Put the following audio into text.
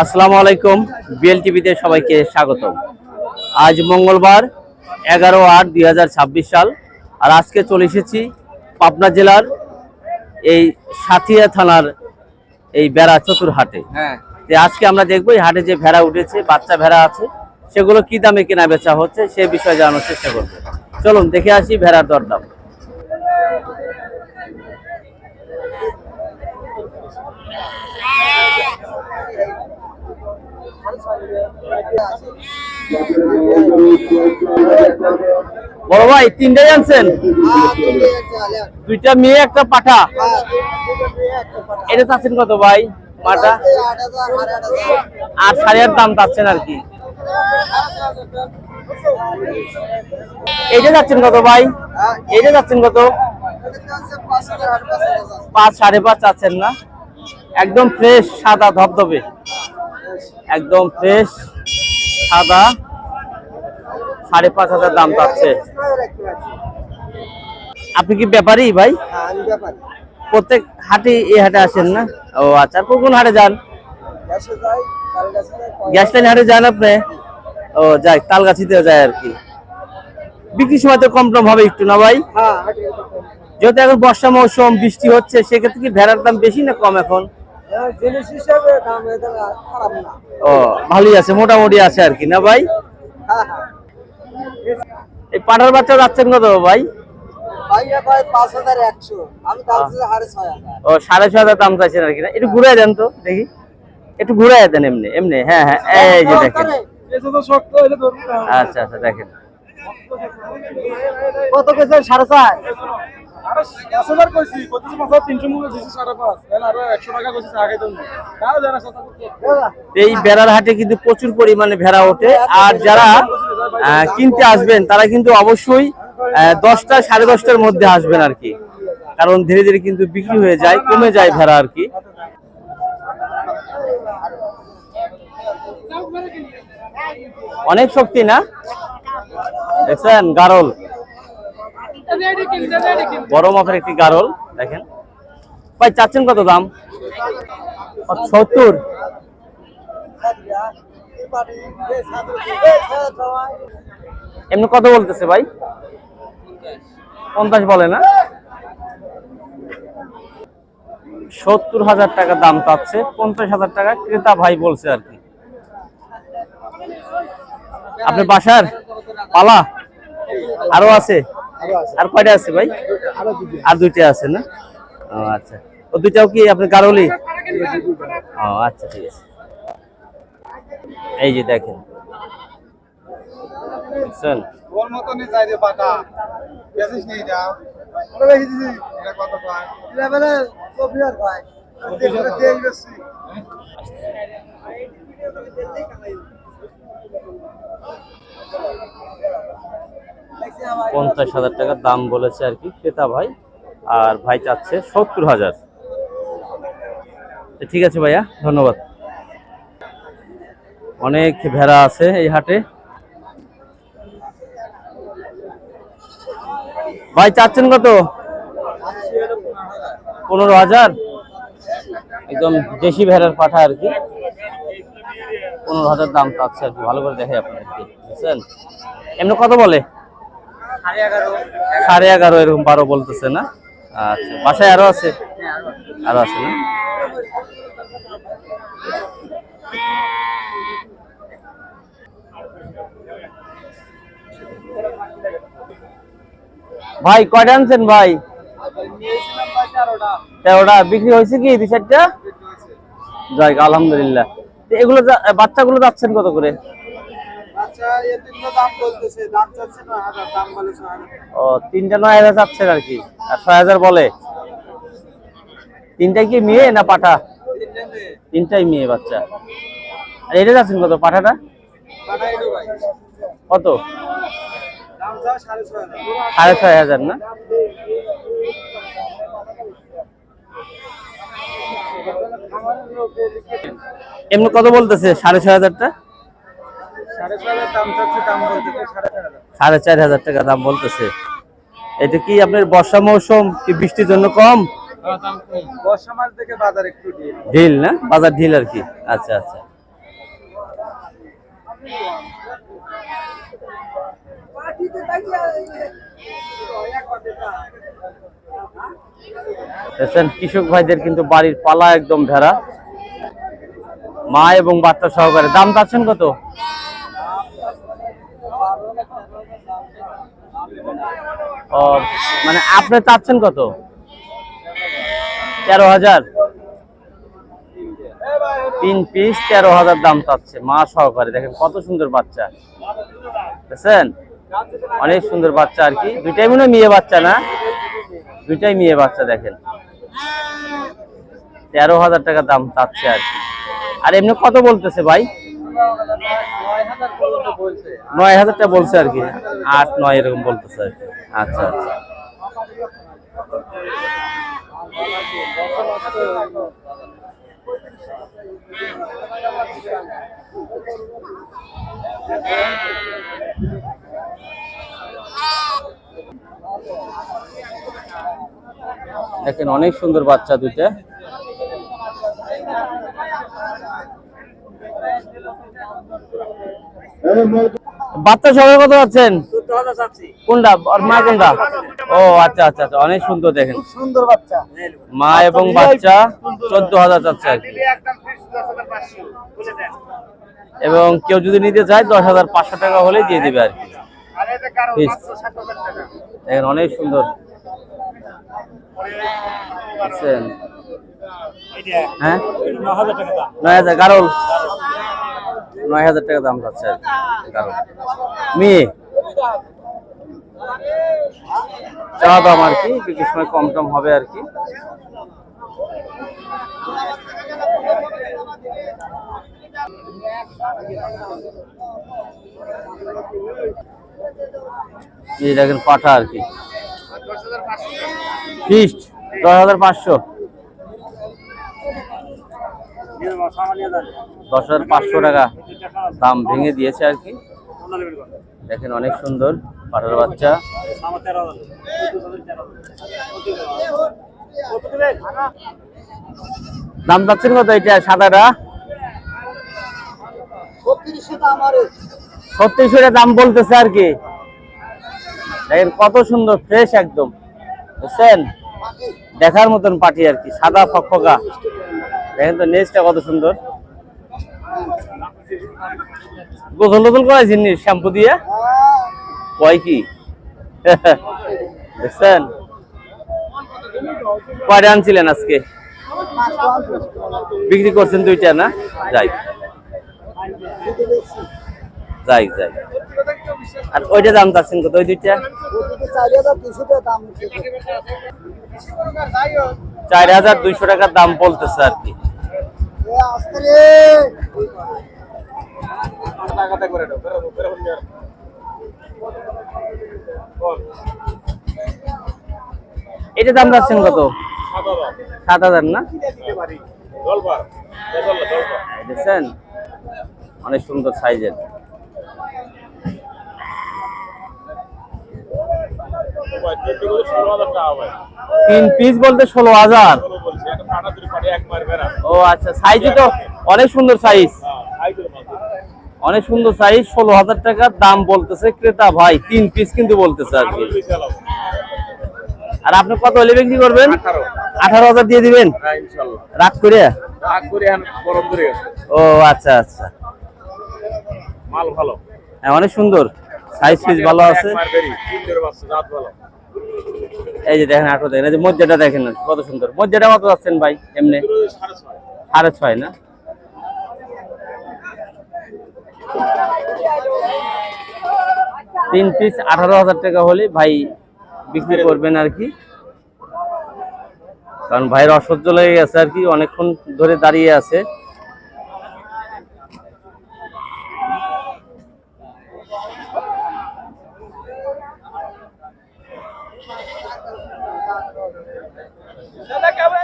আসসালামু আলাইকুম। বিএল টিভিতে সবাইকে স্বাগতম। আজ মঙ্গলবার 11/8/2026 সাল। আর আজকে চলে এসেছি পাবনা জেলার এই সাথিয়া থানার এই ভেড়া চতুরহাটে। আজকে আমরা দেখবো এই হাটে যে ভেড়া উঠেছে, বাচ্চা ভেড়া আছে, সেগুলো কি দামে কেনা বেচা হচ্ছে সে বিষয়ে জানানোর চেষ্টা করব। চলুন দেখে আসি ভেড়ার দরদাম। বড় ভাই তিনটাই আনছেন? দুইটা মেয়ে একটা পাঠা। এটা চাচ্ছেন কত ভাই? মাটা 8,500 দাম চাচ্ছেন আর কি। এইটা যাচ্ছেন কত ভাই? এইটা যাচ্ছেন কত? 5, 5.5 চাচ্ছেন না? একদম ফ্রেশ সাদা ধবধবে, একদম ফ্রেশ সাদা, 5,500 দাম চাচ্ছে। আপনি কি ব্যাপারী ভাই? প্রত্যেক হাটে এই হাটে আসেন না? ও আচ্ছা, কোন হাটে যান? গ্যাস লাইন হাটে যান আপনি? ও যাই, তালগাছিতেও যায় আর কি। বিক্রির সময় তো কম টম হবে একটু না ভাই? যেহেতু এখন বর্ষা মৌসুম, বৃষ্টি হচ্ছে, সেক্ষেত্রে কি ভেড়ার দাম বেশি না কম এখন? ও ভালোই আছে, মোটামুটি আছে আর কি না ভাই? এই পাঠার বাচ্চা যাচ্ছেন কত ভাই? 6,500 দাম চাইছেন আর কি না? একটু ঘুরাই দেন তো দেখি, একটু ঘুরাই দেন। এমনি এমনি, হ্যাঁ হ্যাঁ, এই যে দেখেন। আচ্ছা আচ্ছা, দেখেন কত কেছে? 4.5। এই ভেড়ার হাটে কিন্তু প্রচুর পরিমাণে ভেড়া ওঠে। আর যারা কিনতে আসবেন তারা কিন্তু অবশ্যই 10টা 10:30টার মধ্যে আসবেন আর কি, কারণ ধীরে ধীরে কিন্তু বিক্রি হয়ে যায়, কমে যায় ভেড়া আর কি। অনেক শক্তি না, দেখছেন? গারল, বড় মাপের একটি গারল দেখেন। ভাই চাচ্ছেন কত দাম? 70। এমনি কত বলতেছে ভাই? 50 বলে না? 70,000 টাকা দাম চাচ্ছে, 50,000 টাকা ক্রেতা ভাই বলছে আর কি। আপনার বাসার পালা আরো আছে? আর কয়টা আছে ভাই? আর দুইটা আছে না? ও আচ্ছা, ও দুইটাও কি আপনি গারলি? ও আচ্ছা, ঠিক আছে। এই যে দেখেন, দেখছেন? ওর মতনই চাই রে পাটা, বেশিস নেই দাও। ওরে বেশি দিছি, এটা কত পায়? এটা বলে 24 পায়। দেখরে দেই বেশি। 50,000 টাকা দাম বলেছে আর কি ক্রেতা ভাই, আর ভাই চাচ্ছে 70,000। ঠিক আছে ভাইয়া, ধন্যবাদ। অনেক ভেড়া আছে এই হাটে। ভাই চাচ্ছেন কত? 15,000। একদম দেশি ভেড়ার পাঠা আর কি, 15,000 দাম চাচ্ছে আর কি। ভালো করে দেখে আপনাদেরকে, বুঝছেন? এমনি কত বলে? 11.5 এরকম, 12 বলতেছে না? আচ্ছা, বাসায় আরো আছে? আরো আছে না? ভাই কয়টা আনছেন ভাই? 13টা। বিক্রি হয়েছে কি 2-4টা? যাই, আলহামদুলিল্লাহ। এগুলো বাচ্চাগুলো যাচ্ছেন কত করে? ও, 3টা 9,000 যাচ্ছেন আর কি, আর 6,000 বলে। 3টাই কি মেয়ে না পাঠা? 3টাই মেয়ে বাচ্চা। আর এটা যাচ্ছেন কত পাঠাটা? কত? 6,500 না? এমনি কত বলতেছে? 6,500টা? 4,500 টাকা দাম বলতেছে। এটা কি আপনার বর্ষা মৌসুম কি বৃষ্টির জন্য কম? বর্ষা মাস থেকে বাজার একটু ঢিল না, বাজার ঢিল আর কি। আচ্ছা আচ্ছা, দেখছেন কৃষক ভাইদের কিন্তু বাড়ির পালা একদম ভেড়া, মা এবং বাচ্চা সহকারে। দাম চাচ্ছেন কত? ও মানে আপনি চাচ্ছেন কত? 13,000। 3 পিস 13,000 দাম চাচ্ছে, মা সহকারে। দেখেন কত সুন্দর বাচ্চা, দেখছেন অনেক সুন্দর বাচ্চা আর কি। দুইটাই মনে হয় মেয়ে বাচ্চা, না? দুইটাই মেয়ে বাচ্চা। দেখেন 13,000 টাকা দাম চাচ্ছে আর কি। আর এমনি কত বলতেছে ভাই? 9,000 টাকা বলছে আর কি, 8-9 এরকম বলতেছে আর কি। আচ্ছা আচ্ছা। দেখেন অনেক সুন্দর বাচ্চা দুইটা। বাচ্চা সবাই কত পাচ্ছেন? কোনটা মা কোনটা? ও আচ্ছা আচ্ছা আচ্ছা, অনেক সুন্দর। দেখেন সুন্দর বাচ্চা, মা এবং বাচ্চা 14,000 চাচ্ছে আর কি। এবং কেউ যদি নিতে চায় 10,500 টাকা হলে দিয়ে দিবে আর কি। দেখেন অনেক সুন্দর। হ্যাঁ 9,000 গারল, 9,000 টাকা দাম যাচ্ছে আর কি। গারল মেয়ে চাওয়া দাম আর কি, কিছু সময় কম টম হবে আর কি। এই দেখেন পাঠা আর কি, ফিক্সড 10,500। 10,500 টাকা দাম ভেঙে দিয়েছে আর কি। দেখেন অনেক সুন্দর পাঠার বাচ্চা। দাম পাচ্ছেন কত এটা সাদাটা? 3600 দাম বলতেছে আর কি। দেখেন কত সুন্দর ফ্রেশ একদম, বুঝছেন? দেখার মতন পাটি আর কি, সাদা ফকফকা। দেখেন তো নেজটা কত সুন্দর। গোসল টোসল করাইছেন শ্যাম্পু দিয়ে? কয় কি দেখছেন? কয়টা আনছিলেন আজকে? বিক্রি করছেন দুইটা, না? যাই যাই যাই। আর ওইটা দাম চাচ্ছেন কত? ওই দুইটা 4,200 টাকার দাম বলতেছে আর কি। এটা দাম যাচ্ছেন কত? 7,000 না? দেখছেন অনেক সুন্দর সাইজের। 3 পিস বলতে 16,000। ও আচ্ছা, সাইজ তো অনেক সুন্দর সাইজ, অনেক সুন্দর সাইজ। 16,000 টাকার দাম বলতেছে ক্রেতা ভাই, 3 পিস কিন্তু বলতেছে আর কি। আর আপনি কত হলে বিক্রি করবেন? 18,000 দিয়ে দিবেন রাগ করে? ও আচ্ছা আচ্ছা, মাল ভালো, হ্যাঁ অনেক সুন্দর সাইজ পিস ভালো আছে। এই যে দেখেন আটো দেখেন, এই যে মজ্জাটা দেখেন কত সুন্দর। মজ্জাটা কত যাচ্ছেন ভাই এমনি? 6.5 না? তিন পিস 18,000 টাকা হলে ভাই বিক্রি করবেন আর কি। কারণ ভাইয়ের অসহ্য লেগে গেছে আর কি, অনেকক্ষণ ধরে দাঁড়িয়ে আছে।